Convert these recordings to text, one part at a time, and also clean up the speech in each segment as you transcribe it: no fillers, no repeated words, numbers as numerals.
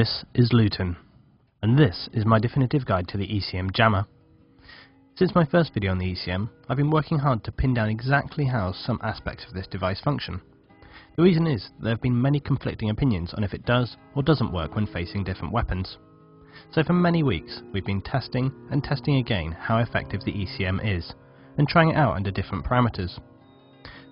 This is Luton, and this is my definitive guide to the ECM jammer. Since my first video on the ECM, I've been working hard to pin down exactly how some aspects of this device function. The reason is there have been many conflicting opinions on if it does or doesn't work when facing different weapons. So for many weeks we've been testing and testing again how effective the ECM is, and trying it out under different parameters.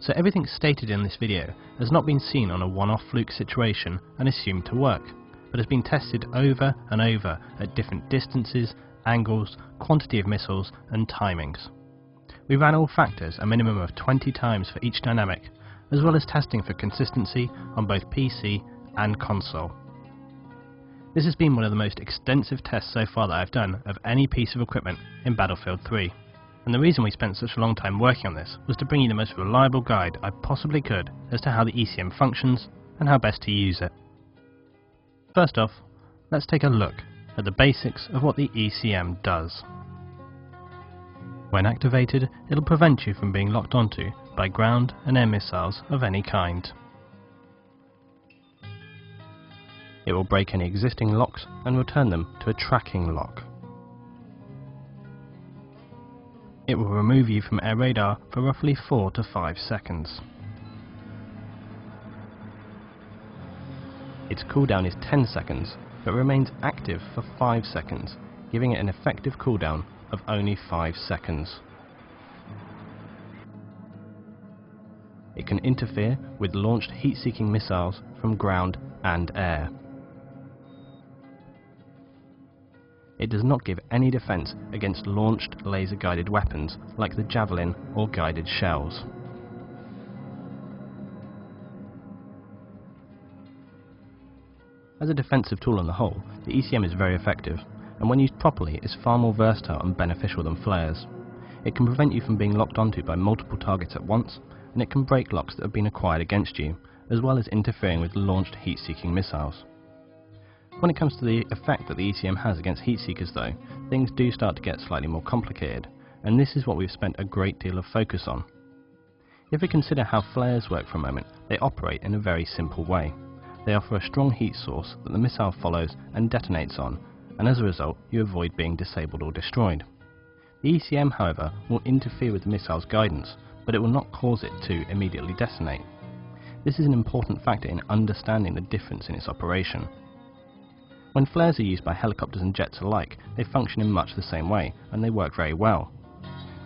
So everything stated in this video has not been seen on a one-off fluke situation and assumed to work, but has been tested over and over at different distances, angles, quantity of missiles and timings. We ran all factors a minimum of 20 times for each dynamic, as well as testing for consistency on both PC and console. This has been one of the most extensive tests so far that I've done of any piece of equipment in Battlefield 3, and the reason we spent such a long time working on this was to bring you the most reliable guide I possibly could as to how the ECM functions and how best to use it. First off, let's take a look at the basics of what the ECM does. When activated, it'll prevent you from being locked onto by ground and air missiles of any kind. It will break any existing locks and return them to a tracking lock. It will remove you from air radar for roughly 4 to 5 seconds. Its cooldown is 10 seconds, but remains active for 5 seconds, giving it an effective cooldown of only 5 seconds. It can interfere with launched heat-seeking missiles from ground and air. It does not give any defense against launched laser-guided weapons like the Javelin or guided shells. As a defensive tool on the whole, the ECM is very effective, and when used properly is far more versatile and beneficial than flares. It can prevent you from being locked onto by multiple targets at once, and it can break locks that have been acquired against you, as well as interfering with launched heat-seeking missiles. When it comes to the effect that the ECM has against heat-seekers though, things do start to get slightly more complicated, and this is what we've spent a great deal of focus on. If we consider how flares work for a moment, they operate in a very simple way. They offer a strong heat source that the missile follows and detonates on, and as a result you avoid being disabled or destroyed. The ECM, however, will interfere with the missile's guidance, but it will not cause it to immediately detonate. This is an important factor in understanding the difference in its operation. When flares are used by helicopters and jets alike, they function in much the same way, and they work very well.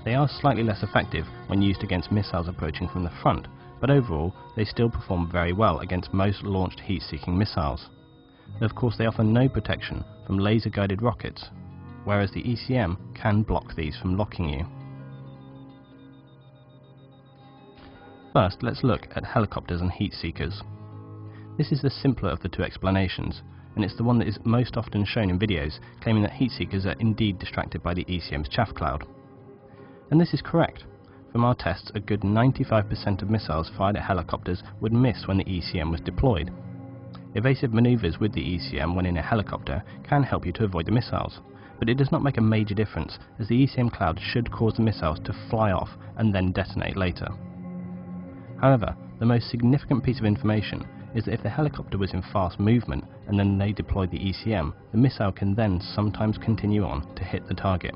They are slightly less effective when used against missiles approaching from the front, but overall they still perform very well against most launched heat-seeking missiles. Of course they offer no protection from laser-guided rockets, whereas the ECM can block these from locking you. First, let's look at helicopters and heat-seekers. This is the simpler of the two explanations, and it's the one that is most often shown in videos claiming that heat-seekers are indeed distracted by the ECM's chaff cloud. And this is correct. From our tests, a good 95% of missiles fired at helicopters would miss when the ECM was deployed. Evasive maneuvers with the ECM when in a helicopter can help you to avoid the missiles, but it does not make a major difference, as the ECM cloud should cause the missiles to fly off and then detonate later. However, the most significant piece of information is that if the helicopter was in fast movement and then they deployed the ECM, the missile can then sometimes continue on to hit the target,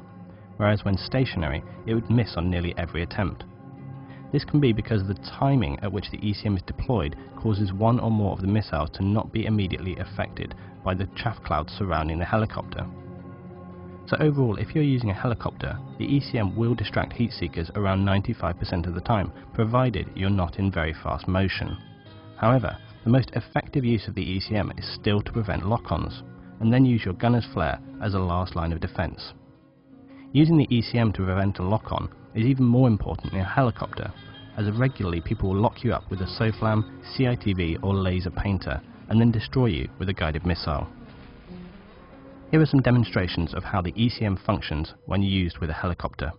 whereas when stationary it would miss on nearly every attempt. This can be because the timing at which the ECM is deployed causes one or more of the missiles to not be immediately affected by the chaff cloud surrounding the helicopter. So overall, if you're using a helicopter, the ECM will distract heat seekers around 95% of the time, provided you're not in very fast motion. However, the most effective use of the ECM is still to prevent lock-ons, and then use your gunner's flare as a last line of defense. Using the ECM to prevent a lock-on is even more important in a helicopter, as regularly people will lock you up with a SOFLAM, CITV or laser painter, and then destroy you with a guided missile. Here are some demonstrations of how the ECM functions when used with a helicopter.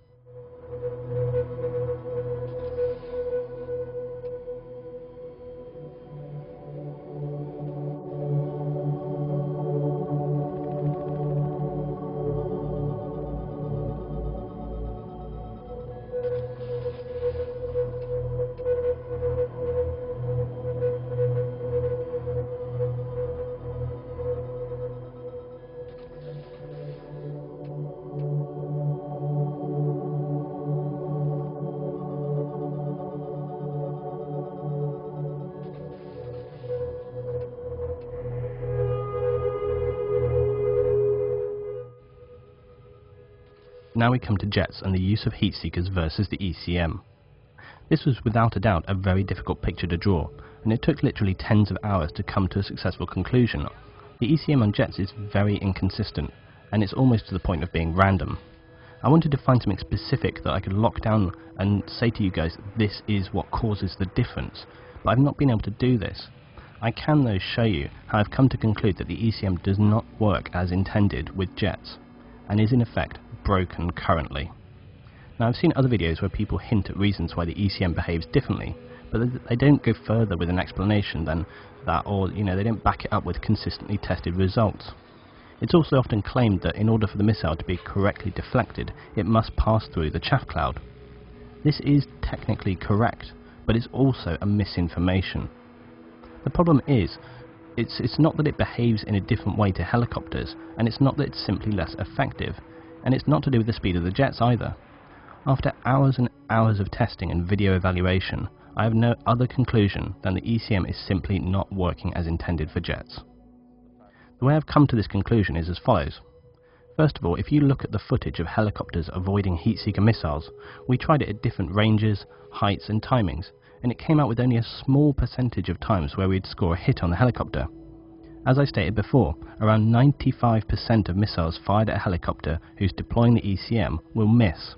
Now we come to jets and the use of heat seekers versus the ECM. This was without a doubt a very difficult picture to draw, and it took literally tens of hours to come to a successful conclusion. The ECM on jets is very inconsistent, and it's almost to the point of being random. I wanted to find something specific that I could lock down and say to you guys, this is what causes the difference, but I've not been able to do this. I can though show you how I've come to conclude that the ECM does not work as intended with jets, and is in effect broken currently. Now I've seen other videos where people hint at reasons why the ECM behaves differently, but they don't go further with an explanation than that, or they don't back it up with consistently tested results. It's also often claimed that in order for the missile to be correctly deflected, it must pass through the chaff cloud. This is technically correct, but it's also a misinformation. The problem is, it's not that it behaves in a different way to helicopters, and it's not that it's simply less effective, and it's not to do with the speed of the jets either. After hours and hours of testing and video evaluation, I have no other conclusion than the ECM is simply not working as intended for jets. The way I've come to this conclusion is as follows. First of all, if you look at the footage of helicopters avoiding heat seeker missiles, we tried it at different ranges, heights and timings, and it came out with only a small percentage of times where we'd score a hit on the helicopter. As I stated before, around 95% of missiles fired at a helicopter who's deploying the ECM will miss.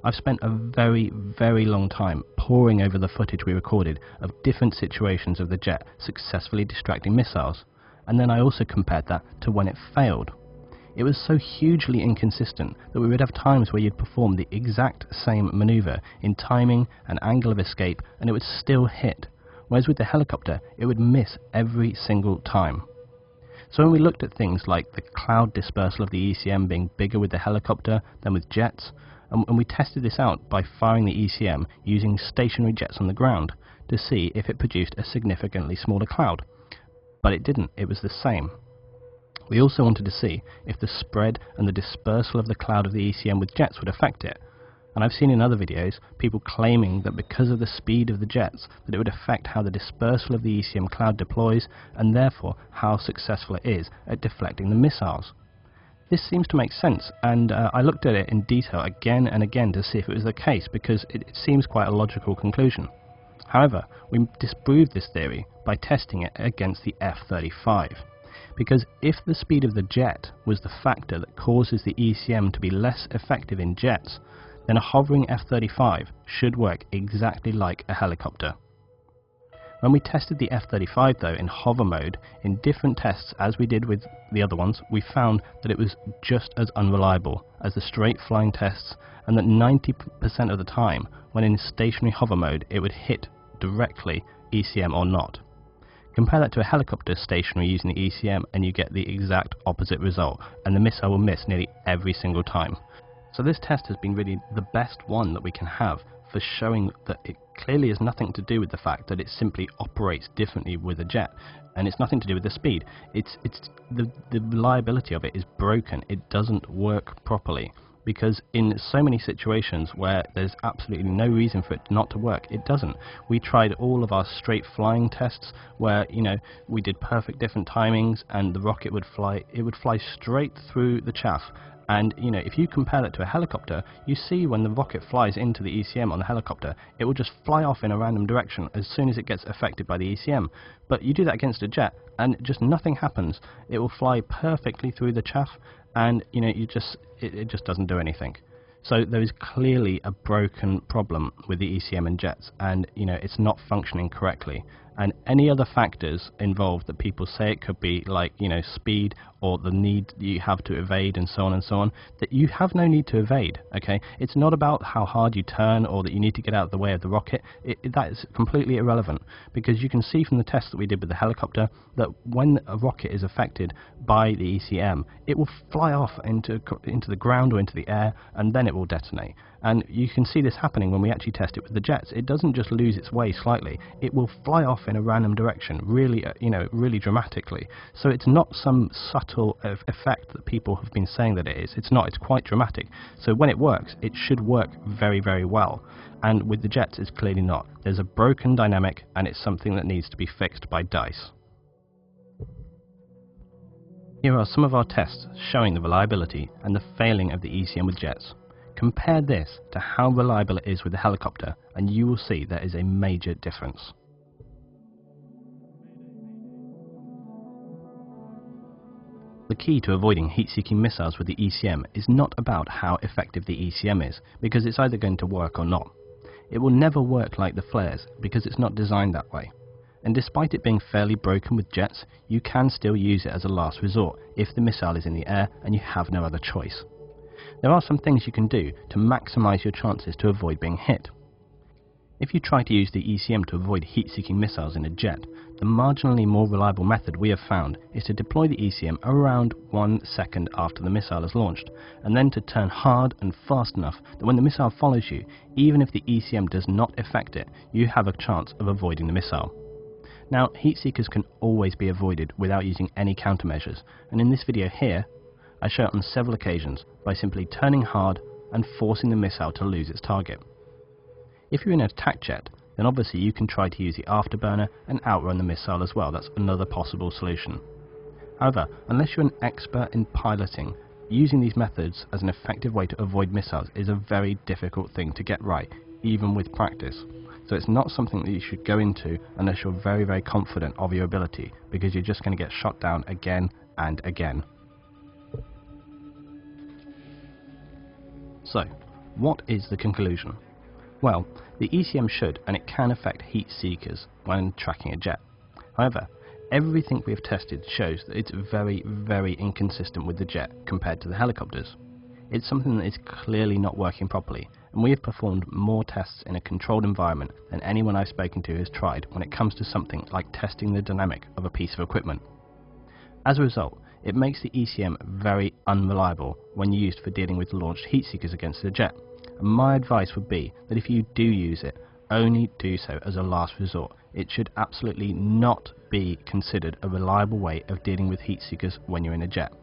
I've spent a very, very long time poring over the footage we recorded of different situations of the jet successfully distracting missiles, and then I also compared that to when it failed. It was so hugely inconsistent that we would have times where you'd perform the exact same maneuver in timing and angle of escape and it would still hit, whereas with the helicopter it would miss every single time. So when we looked at things like the cloud dispersal of the ECM being bigger with the helicopter than with jets, and we tested this out by firing the ECM using stationary jets on the ground to see if it produced a significantly smaller cloud. But it didn't, it was the same. We also wanted to see if the spread and the dispersal of the cloud of the ECM with jets would affect it. And I've seen in other videos people claiming that because of the speed of the jets that it would affect how the dispersal of the ECM cloud deploys and therefore how successful it is at deflecting the missiles. This seems to make sense, and I looked at it in detail again and again to see if it was the case because it seems quite a logical conclusion. However, we disproved this theory by testing it against the F-35. Because if the speed of the jet was the factor that causes the ECM to be less effective in jets, then a hovering F-35 should work exactly like a helicopter. When we tested the F-35 though in hover mode in different tests as we did with the other ones, we found that it was just as unreliable as the straight flying tests, and that 90% of the time when in stationary hover mode it would hit directly ECM or not. Compare that to a helicopter stationary using the ECM and you get the exact opposite result, and the missile will miss nearly every single time. So this test has been really the best one that we can have for showing that it clearly has nothing to do with the fact that it simply operates differently with a jet, and it's nothing to do with the speed. It's the reliability of it is broken. It doesn't work properly, because in so many situations where there's absolutely no reason for it not to work, it doesn't. We tried all of our straight flying tests where, we did perfect different timings and the rocket would fly, it would fly straight through the chaff. And if you compare that to a helicopter, you see when the rocket flies into the ECM on the helicopter, it will just fly off in a random direction as soon as it gets affected by the ECM. But you do that against a jet and just nothing happens. It will fly perfectly through the chaff, and it just doesn't do anything. So there is clearly a broken problem with the ECM and jets, and it's not functioning correctly. And any other factors involved that people say it could be, like speed or the need you have to evade and so on, that you have no need to evade. Okay, it's not about how hard you turn or that you need to get out of the way of the rocket. That is completely irrelevant, because you can see from the test that we did with the helicopter that when a rocket is affected by the ECM, it will fly off into the ground or into the air, and then it will detonate. And you can see this happening when we actually test it with the jets. It doesn't just lose its way slightly, it will fly off in a random direction, really, really dramatically. So it's not some subtle effect that people have been saying that it is. It's not, it's quite dramatic. So when it works, it should work very, very well. And with the jets, it's clearly not. There's a broken dynamic, and it's something that needs to be fixed by DICE. Here are some of our tests showing the reliability and the failing of the ECM with jets. Compare this to how reliable it is with the helicopter and you will see there is a major difference. The key to avoiding heat-seeking missiles with the ECM is not about how effective the ECM is, because it's either going to work or not. It will never work like the flares because it's not designed that way. And despite it being fairly broken with jets, you can still use it as a last resort if the missile is in the air and you have no other choice. There are some things you can do to maximise your chances to avoid being hit. If you try to use the ECM to avoid heat-seeking missiles in a jet, the marginally more reliable method we have found is to deploy the ECM around 1 second after the missile is launched, and then to turn hard and fast enough that when the missile follows you, even if the ECM does not affect it, you have a chance of avoiding the missile. Now, heat seekers can always be avoided without using any countermeasures, and in this video here, I show it on several occasions by simply turning hard and forcing the missile to lose its target. If you're in an attack jet, then obviously you can try to use the afterburner and outrun the missile as well. That's another possible solution. However, unless you're an expert in piloting, using these methods as an effective way to avoid missiles is a very difficult thing to get right, even with practice. So it's not something that you should go into unless you're very, very confident of your ability, because you're just going to get shot down again and again. So, what is the conclusion? Well, the ECM should and it can affect heat seekers when tracking a jet. However, everything we have tested shows that it's very, very inconsistent with the jet compared to the helicopters. It's something that is clearly not working properly, and we have performed more tests in a controlled environment than anyone I've spoken to has tried when it comes to something like testing the dynamic of a piece of equipment. As a result, it makes the ECM very unreliable when used for dealing with launched heat seekers against the jet. And my advice would be that if you do use it, only do so as a last resort. It should absolutely not be considered a reliable way of dealing with heat seekers when you're in a jet.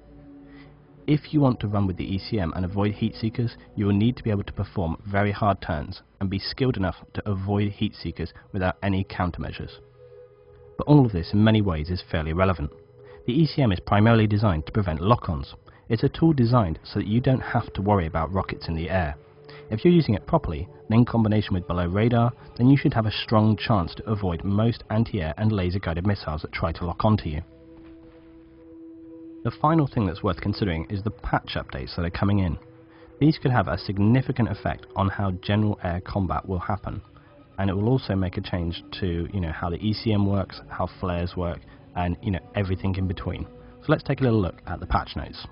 If you want to run with the ECM and avoid heat seekers, you will need to be able to perform very hard turns and be skilled enough to avoid heat seekers without any countermeasures. But all of this in many ways is fairly irrelevant. The ECM is primarily designed to prevent lock-ons. It's a tool designed so that you don't have to worry about rockets in the air. If you're using it properly, and in combination with below radar, then you should have a strong chance to avoid most anti-air and laser-guided missiles that try to lock onto you. The final thing that's worth considering is the patch updates that are coming in. These could have a significant effect on how general air combat will happen, and it will also make a change to how the ECM works, how flares work, and everything in between. So let's take a little look at the patch notes.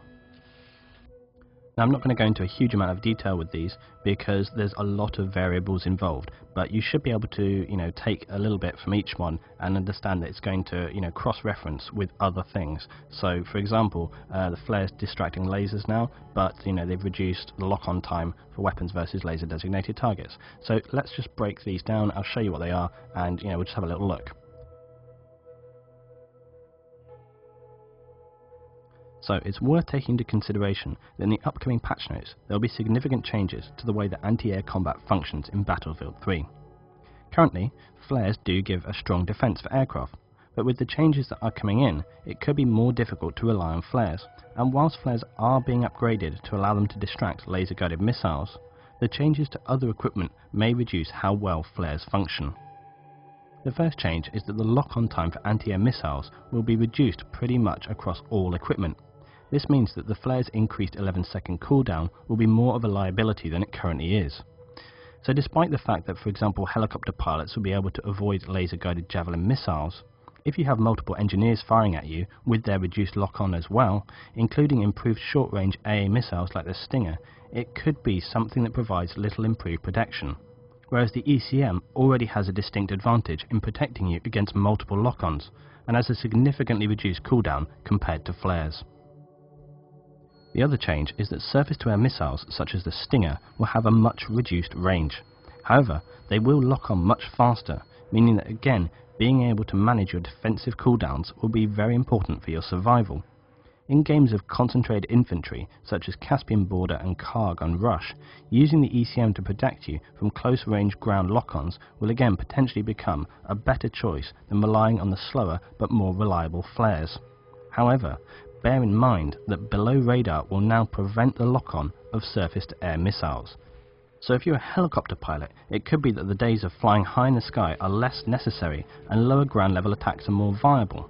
Now, I'm not going to go into a huge amount of detail with these because there's a lot of variables involved, but you should be able to take a little bit from each one and understand that it's going to cross-reference with other things. So for example, the flare's distracting lasers now, but they've reduced the lock-on time for weapons versus laser designated targets. So let's just break these down. I'll show you what they are, and we'll just have a little look. So it's worth taking into consideration that in the upcoming patch notes there will be significant changes to the way that anti-air combat functions in Battlefield 3. Currently, flares do give a strong defense for aircraft, but with the changes that are coming in, it could be more difficult to rely on flares, and whilst flares are being upgraded to allow them to distract laser-guided missiles, the changes to other equipment may reduce how well flares function. The first change is that the lock-on time for anti-air missiles will be reduced pretty much across all equipment. This means that the flare's increased 11-second cooldown will be more of a liability than it currently is. So despite the fact that, for example, helicopter pilots will be able to avoid laser-guided Javelin missiles, if you have multiple engineers firing at you with their reduced lock-on as well, including improved short-range AA missiles like the Stinger, it could be something that provides little improved protection. Whereas the ECM already has a distinct advantage in protecting you against multiple lock-ons, and has a significantly reduced cooldown compared to flares. The other change is that surface-to-air missiles such as the Stinger will have a much reduced range. However, they will lock on much faster, meaning that again, being able to manage your defensive cooldowns will be very important for your survival. In games of concentrated infantry, such as Caspian Border and Kargun Rush, using the ECM to protect you from close-range ground lock-ons will again potentially become a better choice than relying on the slower but more reliable flares. However, bear in mind that below radar will now prevent the lock-on of surface-to-air missiles. So if you're a helicopter pilot, it could be that the days of flying high in the sky are less necessary and lower ground level attacks are more viable.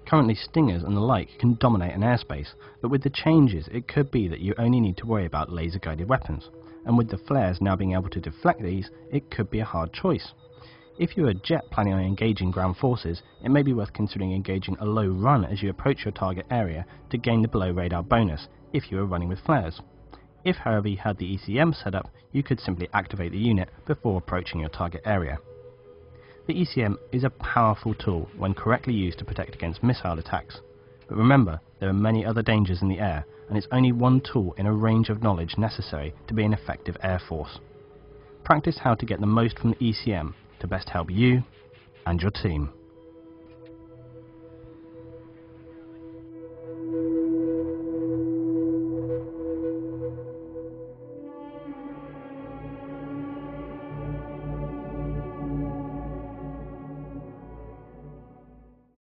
Currently Stingers and the like can dominate an airspace, but with the changes it could be that you only need to worry about laser guided weapons, and with the flares now being able to deflect these, it could be a hard choice. If you're a jet planning on engaging ground forces, it may be worth considering engaging a low run as you approach your target area to gain the below radar bonus if you are running with flares. If however you had the ECM set up, you could simply activate the unit before approaching your target area. The ECM is a powerful tool when correctly used to protect against missile attacks, but remember there are many other dangers in the air and it's only one tool in a range of knowledge necessary to be an effective air force. Practice how to get the most from the ECM to best help you and your team.